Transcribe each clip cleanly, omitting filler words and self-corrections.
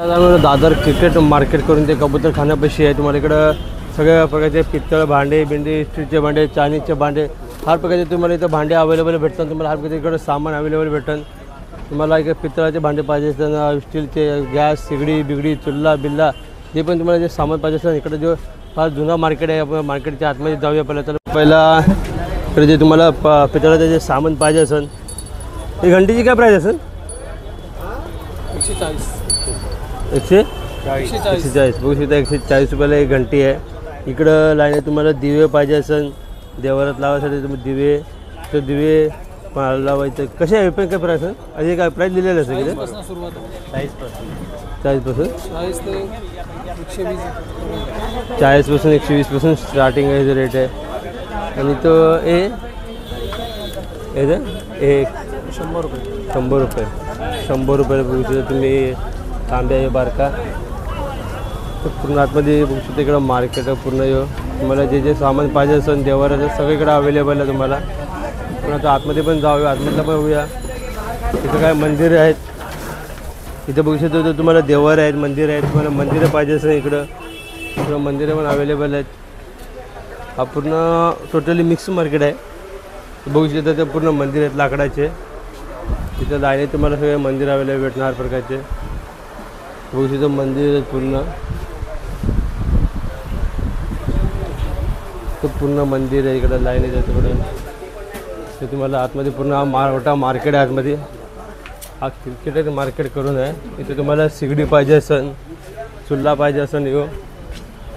Dadar cricket market करून ते कबूतर खाण्यापाशी आहे। तुम्हाला इकडं सगळ्या प्रकारचे पित्तळ भांडे बिंडे स्टीलचे भांडे चायनीजचे भांडे हर प्रकारचे तुम्हाला इथं भांडे अवेलेबल भेटतात। तुम्हाला हर प्रकारचे इकडं सामान अवेलेबल भेटतं। तुम्हाला इकडे पित्तळाचे भांडे पाहिजे असतात, स्टीलचे गॅस सिगडी बिगडी चुल्ला बिल्ला जे पण तुम्हाला जे सामान पाहिजे असतं इकडे जो फार जुना मार्केट आहे। आपण मार्केटच्या आतमध्ये जाऊया पहिला इकडे जे तुम्हाला पितळाचं जे सामान पाहिजे असेल ही घंटीची काय प्राईस असेल? 140 बघू शकता 140 रुपयाला एक घंटी आहे। इकडं लाईन तुम्हाला दिवे पाहिजे असेल देवारात लावायसाठी तुम्ही दिवे तर दिवे लावायचं कसे आहे पण काय प्राईस आहे? असे काय प्राईस दिलेलं असेल इकडे 40 पासून 120 पासून स्टार्टिंग आहे रेट आहे। आणि तो ए 100 रुपये 100 रुपये बघू शकता तुम्ही। तांब्या आहे बारका तर पूर्ण आतमध्ये बघू शकता इकडं मार्केट आहे पूर्ण तुम्हाला जे जे सामान पाहिजे असेल देवाराचं सगळीकडे अवेलेबल आहे तुम्हाला। पण आता आतमध्ये पण जाऊया आतमधलं पण होऊया। इथं काय मंदिर आहेत इथं बघू शकतो तुम्हाला देवार आहेत मंदिर आहेत। तुम्हाला मंदिरं पाहिजे असेल इकडं मंदिरं पण अवेलेबल आहेत। हा पूर्ण टोटली मिक्स मार्केट आहे। बघू शकता ते पूर्ण मंदिर आहेत लाकडाचे। तिथं लाईनीत तुम्हाला सगळे मंदिर अवेलेबल भेटणार प्रकारचे बघू शकतो मंदिर आहेत पूर्ण तो पूर्ण मंदिर आहे इकडं लाईनीत आहे तिकडं ते तुम्हाला आतमध्ये पूर्ण हा मोठा मार्केट आहे। आतमध्ये हा क्रिकेट मार्केट करून आहे। इथे तुम्हाला सिगडी पाहिजे असेल चुल्ला पाहिजे असेल यो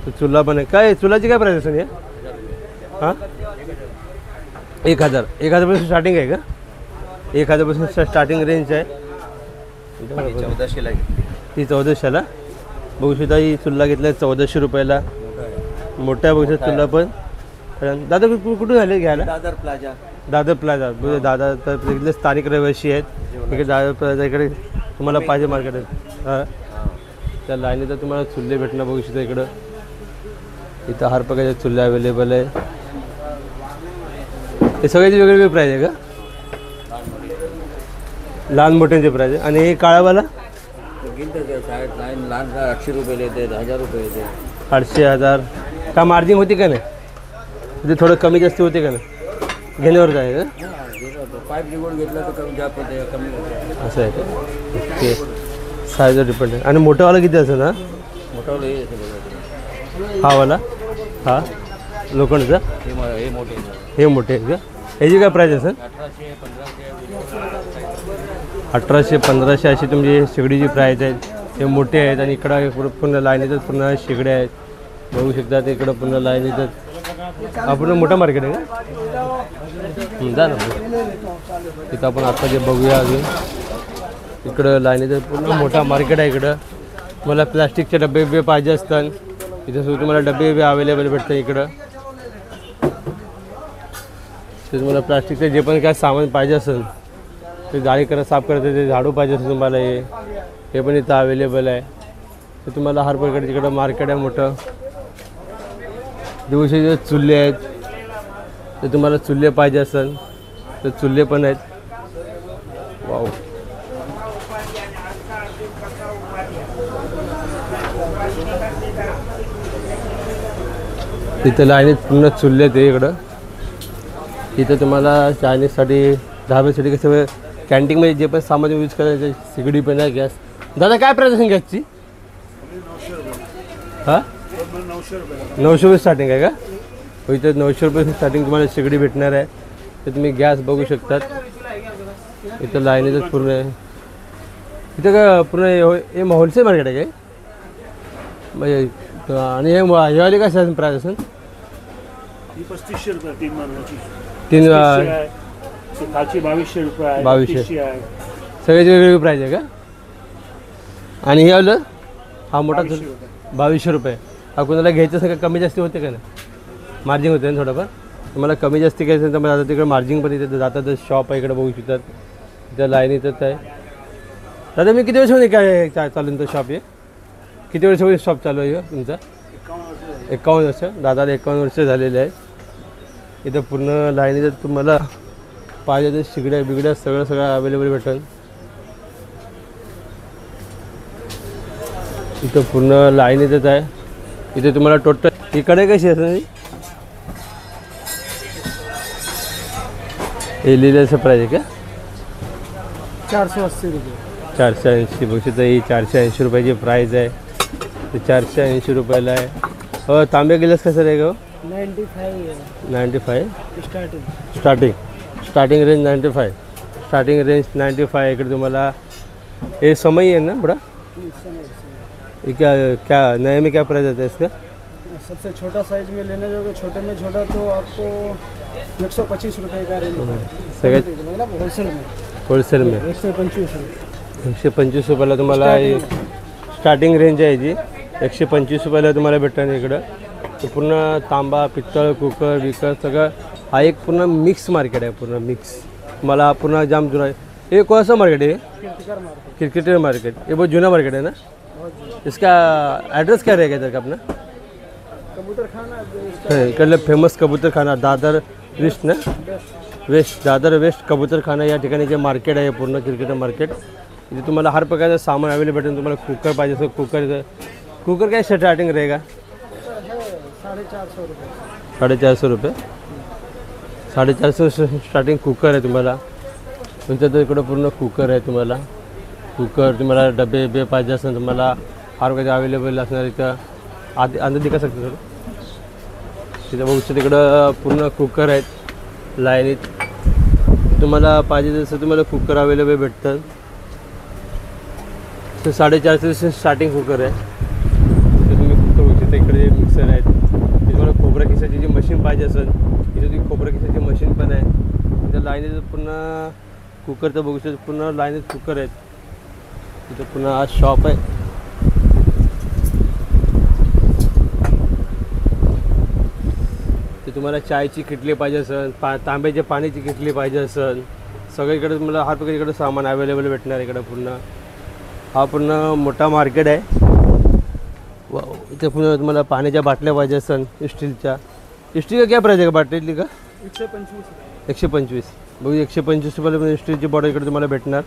तर चुल्ला पण आहे। काय चुल्लाची काय प्राईस असेल हे? हां 1000 पासून स्टार्टिंग आहे का? 1000 पासून स्टार्टिंग रेंज आहे। 1400ला ती 1400ला बघू शकता ही चुल्ला घेतला आहे 1400 रुपयाला मोठ्या बघू शकता चुल्ला पण। दादा कुठून आले घ्यायला? दादर प्लाझा दादा तर इथले स्थानिक रहिवासी आहेत इकडे दादर प्लाझा इकडे तुम्हाला पाहिजे मार्केट आहे। हां त्या लाईनीत तर तुम्हाला चुल्ले भेटणं बघू शकता इकडं इथं हर प्रकारचे चुल्ले अवेलेबल आहे। हे सगळ्याची वेगवेगळी प्राईस आहे का? लहान मोठ्यांचे प्राईस आहे। आणि हे काळावाला लहान 800 रुपये येते 1000 रुपये येते 800 1000 का मार्जिन होती का नाही? म्हणजे थोडं कमी जास्त होते का नाही घेण्यावर आहे का? पाईप निवड घेतला तर कमी जास्त होते कमी असं आहे का? ओके साईजवर डिपेंड आहे। आणि मोठावाला किती असेल? ना मोठावाला हा वाला हा लोखंडचा हे मोठे आहेत का? ह्याची काय प्राईस असेल? 1800 1500 अशी तुमची शेगडीची प्राईस आहेत। हे मोठे आहेत आणि इकडं पूर्ण लाईनीतच पूर्ण शेगड्या आहेत बघू शकता। ते इकडं पूर्ण लाईनीतच हा पूर्ण मोठं मार्केट आहे का? जा ना तिथं आपण आता जे बघूया अजून इकडं लाईनीतच पूर्ण मोठा मार्केट आहे। इकडं मला प्लास्टिकचे डबे बिबे पाहिजे असतात इथं सुद्धा तुम्हाला डबे बिबे अवेलेबल भेटतात इकडं। ते तुम्हाला प्लास्टिकचे जे पण काय सामान पाहिजे असेल ते गाडी साफ करायचं ते झाडू पाहिजे असेल तुम्हाला हे पण इथं अवेलेबल आहे। तर तुम्हाला हर प्रकारचे इकडं मार्केट आहे मोठं। दिवशी चुल्ले आहेत तर तुम्हाला चुल्ले पाहिजे असेल तर चुल्ले पण आहेत। वाव तिथं लाईनीत पूर्ण चुल्ले आहेत इकडं। इथं तुम्हाला चायनीजसाठी धाब्यासाठी कसं कॅन्टीनमध्ये जे पण सामान यूज करायचं सिगडी पण आहे गॅस। दादा काय प्राईस असेल गॅसची? हां 900 रुपये स्टार्टिंग आहे का? इथं 900 रुपये स्टार्टिंग तुम्हाला शेगडी भेटणार आहे। तर तुम्ही गॅस बघू शकतात इथं लाईनीतच पूर्ण आहे। इथं का पूर्ण हे होलसेल मार्केट आहे काय म्हणजे? आणि हे वाले काय असेल प्राईस असेल? 3500 रुपये 3 मार्गाची 3 खालची 2200 रुपये 2200 सगळ्याची वेगवेगळी प्राईस आहे का? आणि हे आलं हा मोठा 2200 रुपये हा कोणाला घ्यायचं सगळं कमी जास्ती होते का नाही? मार्जिन होते ना थोडंफार तुम्हाला कमी जास्ती घ्यायचं तर मला तिकडे मार्जिन पण इथे जातात। शॉप आहे इकडे बघू शकतात इथं लाईन इथंच आहे। दादा मी किती वर्षामध्ये काय चालू तुमचं शॉप आहे? किती वर्षामध्ये शॉप चालू आहे तुमचा? 51 वर्ष दादाला 51 वर्ष झालेले आहे। इथं पूर्ण लाईनीत तुम्हाला पाहिजे ते शिगड्या बिगड्या सगळं अवेलेबल भेटेल। इथं पूर्ण लाईन येतच आहे. इथे तुम्हाला टोटल इकडे कशी असणार हे लिहिल्याचं प्राईज आहे का? 480 रुपये. 480 बघू शकता. ही 480 रुपयाची प्राईज आहे. ते 480 रुपयाला आहे. हो तांबे गिलास कसं आहे का? 95 स्टार्टिंग रेंज 95. Starting range 95. इकडे तुम्हाला ये समय है ना बड़ा? ये क्या नए में क्या प्राइस आता है इसका? सबसे छोटा साइज में लेने जाओगे, छोटे में छोटा तो आपको 125 रुपये का रेंज सगळ्यात मतलब होलसेल में 125 रुपये. 125 रुपयाला तुम्हाला स्टार्टिंग रेंज आहे जी. 125 रुपयाला तुम्हाला भेटणार इकडं. ते पूर्ण तांबा, पित्तळ, कुकर विकर सगळं हा एक पूर्ण मिक्स मार्केट आहे. पूर्ण मिक्स तुम्हाला पूर्ण जाम जुना आहे. ये कौन सा मार्केट है? Cricketer market. ये बहुत जुना मार्केट है ना? इसका एड्रेस क्या रहेगा इधर का अपना? कबूतर खाना इकडलं फेमस कबूतर खाना दादर वेस्ट ना? वेस्ट दादर वेस्ट कबूतर खाना या ठिकाणी जे मार्केट आहे पूर्ण क्रिकेटर मार्केट. इथे तुम्हाला हर प्रकारचं सामान अवेलेबल भेटेल. तुम्हाला कुकर पाहिजे असेल कुकर काय स्टार्टिंग रहेगा? 450 रुपये. 450 स्टार्टिंग कुकर आहे तुम्हाला. तुमच्या तर इकडं पूर्ण कुकर आहे तुम्हाला. कुकर तुम्हाला डबे बे पाहिजे असेल तुम्हाला हर प्रकारचे अवेलेबल असणार. इथं अंदर दिखा शकतो सर. तिथं बघू शकता तिकडं पूर्ण कुकर आहेत लाईनीत. तुम्हाला पाहिजे तसं तुम्हाला कुकर अवेलेबल भेटतात. तर 450 स्टार्टिंग कुकर आहे. तर तुम्ही कुकर बघू शकता. इकडे मिक्सर आहेत. तुम्हाला खोबरं किसायची जी मशीन पाहिजे असेल इथे ती खोबरं किसायची मशीन पण आहे. त्या लाईनीत पूर्ण कुकरचं बघू शकता. पूर्ण लाईनीत कुकर आहेत. तिथं पुन्हा आज शॉप आहे. ते तुम्हाला चायची किटली पाहिजे असेल, तांब्याच्या पाण्याची किटली पाहिजे असेल, सगळीकडे तुम्हाला हर प्रकार इकडे सामान अवेलेबल भेटणार. इकडे पूर्ण हा पूर्ण मोठा मार्केट आहे. इथे पुन्हा तुम्हाला पाण्याच्या बाटल्या पाहिजे असेल स्टीलच्या. स्टील का क्या प्राइस आहे का बाटलीतली का? 125. बघू 125 रुपयाला स्टीलची बॉटल इकडे तुम्हाला भेटणार.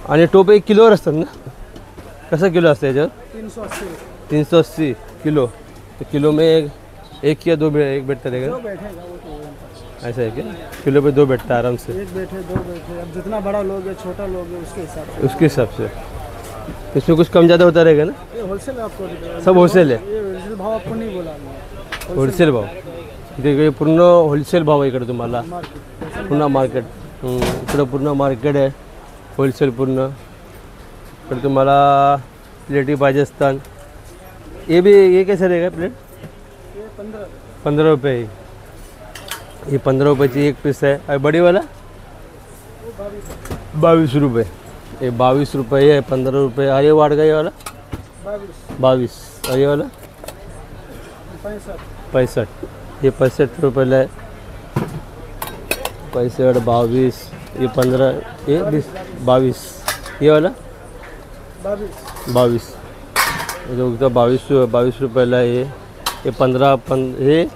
आणि टोप 1 किलोवर असतात ना? कसं किलो असतं याच्यावर? 380 किलो. तो किलो में एक या दो एक बैठता रहेगा? ऐसा है क्या? किलो पे 2 बैठता है आराम से. एक बैठे 2 बैठे. अब जितना बड़ा लोग है छोटा लोग है उसके हिसाब से. इसमें कुछ कम ज़्यादा होता रहेगा ना? ये होलसेल आपको सब होलसेल है. ये होलसेल भाव आपको नहीं बोला. होलसेल भाव इकडे पूर्ण होलसेल भाव आहे इकडे तुम्हाला. पूर्ण मार्केट इकडं पूर्ण मार्केट आहे होलसेल पूर्ण. इकडे तुम्हाला प्लेटी पाहिजे असतात. ये कैसे रहेगा प्लेट? 15 रुपये. ये 15 रुपये एक पीस है. और बड़ी वाला 22 रुपये. ये 22 रुपये है. 15 रुपये. और ये वाट गया ये वाला 22. और ये वाला 65. ये 65 रुपये है. 65 22. ये 15 ये 20 22. ये वाला 22. ये जो 22 रुपये है. ये 15 ये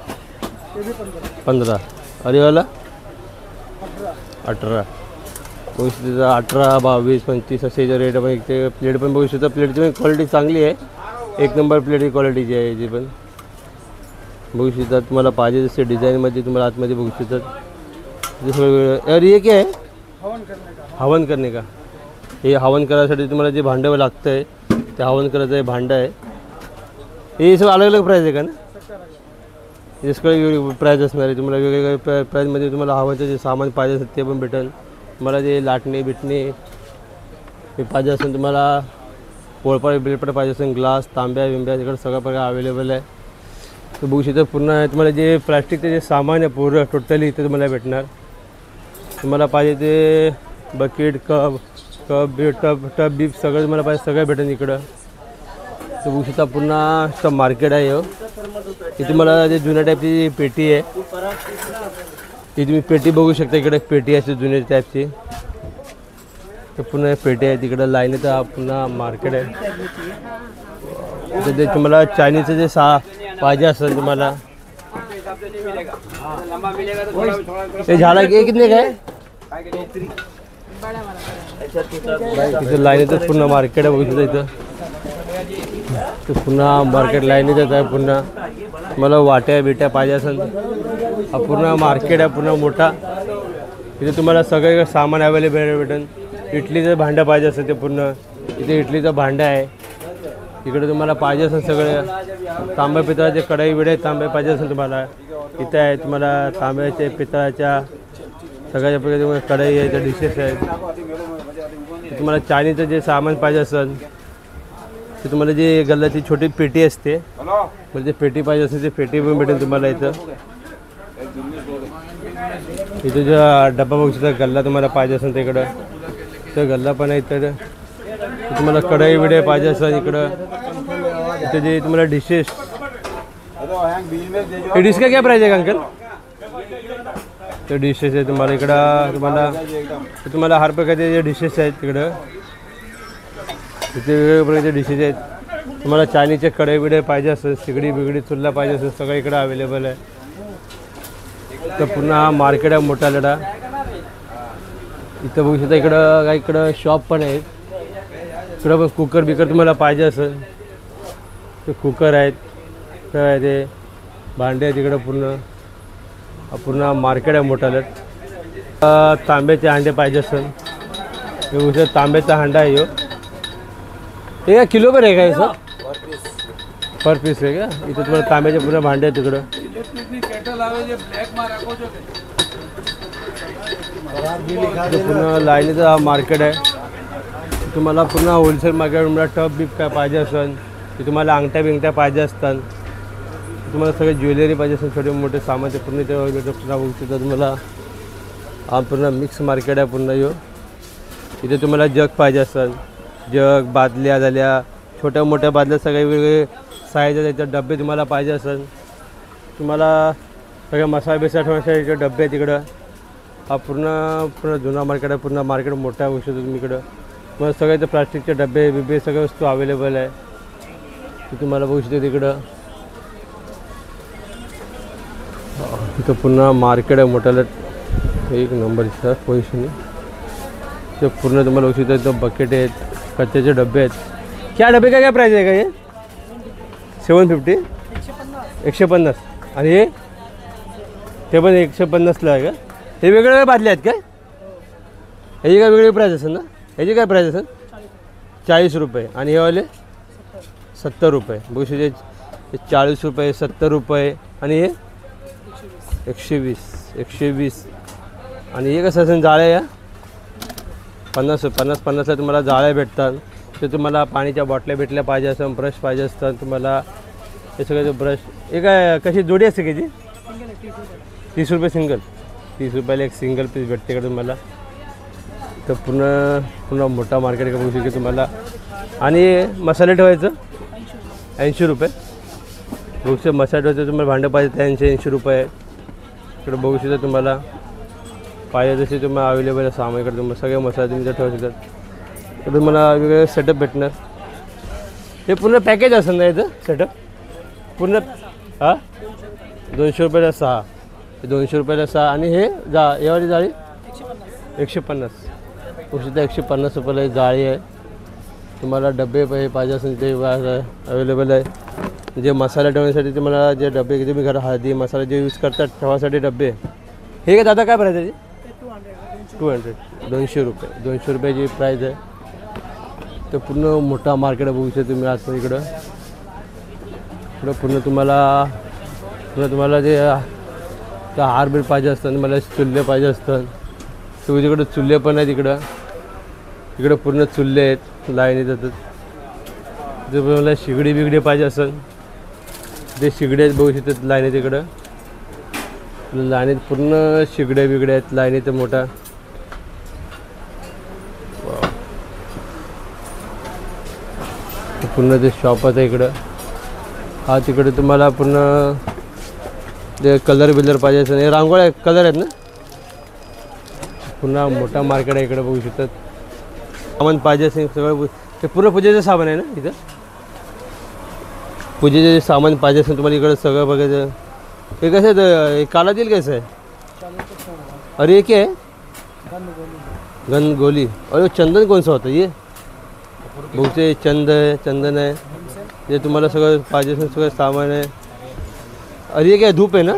15. और ये वाला 18. 18 22 25 असे रेट पण इथे. प्लेट पण बघू शकता. प्लेटची पण क्वालिटी चांगली आहे. 1 नंबर प्लेटची क्वालिटीची आहे याची पण बघू शकता. तुम्हाला पाहिजे जसे डिझाईनमध्ये तुम्हाला आतमध्ये बघू शकतात. जसं और ये क्या है? हवन करने का. हे हवन करायसाठी तुम्हाला जे भांडं लागतं आहे ते हवन करायचं आहे भांडं आहे. हे सगळं अलग अलग प्राईस आहे का ना? इसका वेगवेगळी प्राईज असणार आहे. तुम्हाला वेगवेगळ्या प्राईजमध्ये तुम्हाला हवाचं जे सामान पाहिजे असेल ते पण भेटेल. तुम्हाला जे लाटणे बिटणे हे पाहिजे असेल, तुम्हाला पोळपाट बिळपाट पाहिजे असेल, ग्लास तांब्या बिंब्या इकडे सगळं प्रकार अवेलेबल आहे. तर बघू शकता पूर्ण तुम्हाला जे प्लास्टिकचे जे सामान आहे पूर्ण टोटली इथे तुम्हाला भेटणार. तुम्हाला पाहिजे ते बकेट टब बीप सगळं तुम्हाला पाहिजे सगळं भेटेल इकडं. तर बघू शकता पूर्ण मार्केट आहे. इथे तुम्हाला जे जुन्या टाईपची पेटी आहे ही तुम्ही पेटी बघू शकता. इकडे पेटी असते जुन्या टाईपची. तर पुन्हा पेटी आहे तिकडं लाईनीत पुन्हा मार्केट आहे. तर ते तुम्हाला चायनीजचं जे पाहिजे असेल तुम्हाला ते झाला की कितने का है? इथं लाईनीतच पूर्ण मार्केट आहे बघू शकता इथं. ते पुन्हा मार्केट लाईनीतच आहे. पुन्हा मला वाट्या बिट्या पाहिजे असेल हा पूर्ण मार्केट आहे पूर्ण मोठा. इथे तुम्हाला सगळे सामान अवेलेबल भेटेल. इडलीचं भांडं पाहिजे असेल ते पूर्ण इथे इडलीचं भांडं आहे. इकडे तुम्हाला पाहिजे असेल सगळे तांब्या पितळाचे कढई बिडे तांबे पाहिजे असेल तुम्हाला इथे आहे. तुम्हाला तांब्याचे पितळाच्या सगळ्या प्रकारचे तुम्हाला कढई आहे त्या डिशेस आहेत. तुम्हाला चायनीचं जे सामान पाहिजे असेल ते तुम्हाला जे गल्ल्याची छोटी पेटी असते म्हणजे पेटी पाहिजे असेल ते पेटी पण भेटेल तुम्हाला इथं. इथं जो डब्बा बघू शकता गल्ला तुम्हाला पाहिजे असेल तर इकडं तर गल्ला पण आहे. इथं तुम्हाला कढई बिडे पाहिजे असेल इकडं. इथे जे तुम्हाला डिशेस हे डिश का क्या प्राइस आहे अंकल. ते डिशेस आहे तुम्हाला इकडं. तुम्हाला हर प्रकारचे जे डिशेस आहेत तिकडं इथे वेगवेगळ्या प्रकारचे डिशेस आहेत. तुम्हाला चायनीचे कढई बिडे पाहिजे असेल सिगडी बिगडी चुल्ला पाहिजे असेल सगळं इकडं अवेलेबल आहे. तर पुन्हा मार्केट आहे मोठा लढा. इथं बघू शकता इकडं काही इकडं शॉप पण आहेत. इकडं पण कुकर बिकर तुम्हाला पाहिजे असेल ते कुकर आहेत काय ते भांडे आहेत इकडं पूर्ण मार्केट आहे मोठा लढ. तांब्याचे हांडे पाहिजे असेल हे बघू शकता तांब्याचा हांडा आहे. हे का किलो पर आहे का सर पर पीस आहे का. इथं तुम्हाला तांब्याचे पूर्ण भांडे आहेत तिकडं. पूर्ण लाईनीचा मार्केट आहे. तुम्हाला पूर्ण होलसेल मार्केट तुम्हाला टप बीप काय पाहिजे असेल की तुम्हाला अंगठ्या बिंगट्या पाहिजे असतात तुम्हाला सगळे ज्वेलरी पाहिजे असेल छोटे मोठे सामान ते पूर्ण इथे पुन्हा बघू शकता तुम्हाला. हा पूर्ण मिक्स मार्केट आहे पूर्ण यो. इथे तुम्हाला जग पाहिजे असेल जग बादल्या झाल्या छोट्या मोठ्या बादल्या सगळे वेगवेगळे साईज त्याचे डबे तुम्हाला पाहिजे असेल. तुम्हाला सगळे मसाले बिसा ठेवण्यासाठी डबे आहेत तिकडं. हा पूर्ण जुना मार्केट आहे. पूर्ण मार्केट मोठा आहे बघू शकता तुम्ही इकडं. मग सगळे ते प्लास्टिकचे डबे बिबे सगळ्या वस्तू अवेलेबल आहे ते तुम्हाला बघू शकता तिकडं. इथं पुन्हा मार्केट आहे मोठ्याला एक नंबरच्या पोझिशन ते पूर्ण तुम्हाला बघू शकता. इथं बकेट आहेत कच्च्याचे डबे आहेत. क्या डबे का काय प्राईस आहे का हे 750 150 आणि हे ते पण 150ला आहे का. हे वेगवेगळे बादले आहेत काय ह्याची काय वेगळी प्राईस असेल ना. ह्याची काय प्राईस असेल 40 रुपये आणि हे वाले 70 रुपये बघू शकते. 40 रुपये 70 रुपये आणि हे 120 आणि हे कसं असेल जाळ्या या 50ला तुम्हाला जाळ्या भेटतात. ते तुम्हाला पाणीच्या बॉटल्या भेटल्या पाहिजे असेल ब्रश पाहिजे असतात तुम्हाला हे सगळे ब्रश हे काय कशी जोडी असते की जी 30 रुपये सिंगल 30 रुपयाला एक सिंगल पीस भेटते इकडे तुम्हाला. तर पूर्ण मोठा मार्केट बघू शकते तुम्हाला. आणि मसाले ठेवायचं 80 रुपये बघू शकता. मसाले ठेवायचं तुम्हाला भांडं पाहिजे 80 रुपये इकडे बघू शकता. तुम्हाला पाहिजे जसे तुम्हाला अवेलेबल आहे सामान इकडे तुम्हाला सगळे मसाले तुम्ही ठेवू शकतात. तर तुम्हाला वेगवेगळे सेटअप भेटणार. हे पूर्ण पॅकेज असेल ना इथं सेटअप पूर्ण. हां 200 रुपयाला 6 200 रुपयाला 6 आणि हे यावाली जाळी 150 औषध 150 रुपयाला जाळी आहे. तुम्हाला डबे पाहिजे असेल ते अवेलेबल आहे. जे मसाला ठेवण्यासाठी तुम्हाला जे डबे तुम्ही घरात हळदी मसाला जे यूज करतात ठेवासाठी डबे हे का दादा काय प्राईस आहे त्याची 200 रुपये 200 रुपयाची प्राईस आहे. तर पूर्ण मोठा मार्केट बघू शकता तुम्ही आज इकडं पूर्ण तुम्हाला जे हार बीर पाहिजे असतात मला चुल्ले पाहिजे असतात तुझ्याकडे चुल्ले पण आहेत इकडं पूर्ण चुल्ले आहेत लाईनी जातात. जर मला शिगडी बिगडी पाहिजे असेल ते शिगडे आहेत बघू शकतात लाईनीत इकडं लाईनीत पूर्ण शिगडे बिगडे आहेत लाईनीत मोठा. पूर्ण ते शॉपच आहे इकडं. हा तिकडे तुम्हाला पूर्ण ते कलर बिलर पाहिजे असेल हे रांगोळ्या कलर आहेत ना. पुन्हा मोठा मार्केट आहे इकडे बघू शकतात. सामान पाहिजे असेल सगळं ते पूर्ण पूजेचं सामान आहे ना इथं. पूजेचे जे सामान पाहिजे असेल तुम्हाला इकडे सगळं बघायचं. हे कसं आहे काला तेल कसं आहे अरे हे काय गनगोली। और ये चंदन कौन सा होता है ये? बहुत से चंदन है, ये तुम्हाला सगळं पाहिजे असेल सगळं सामान आहे। और ये क्या धूप है ना?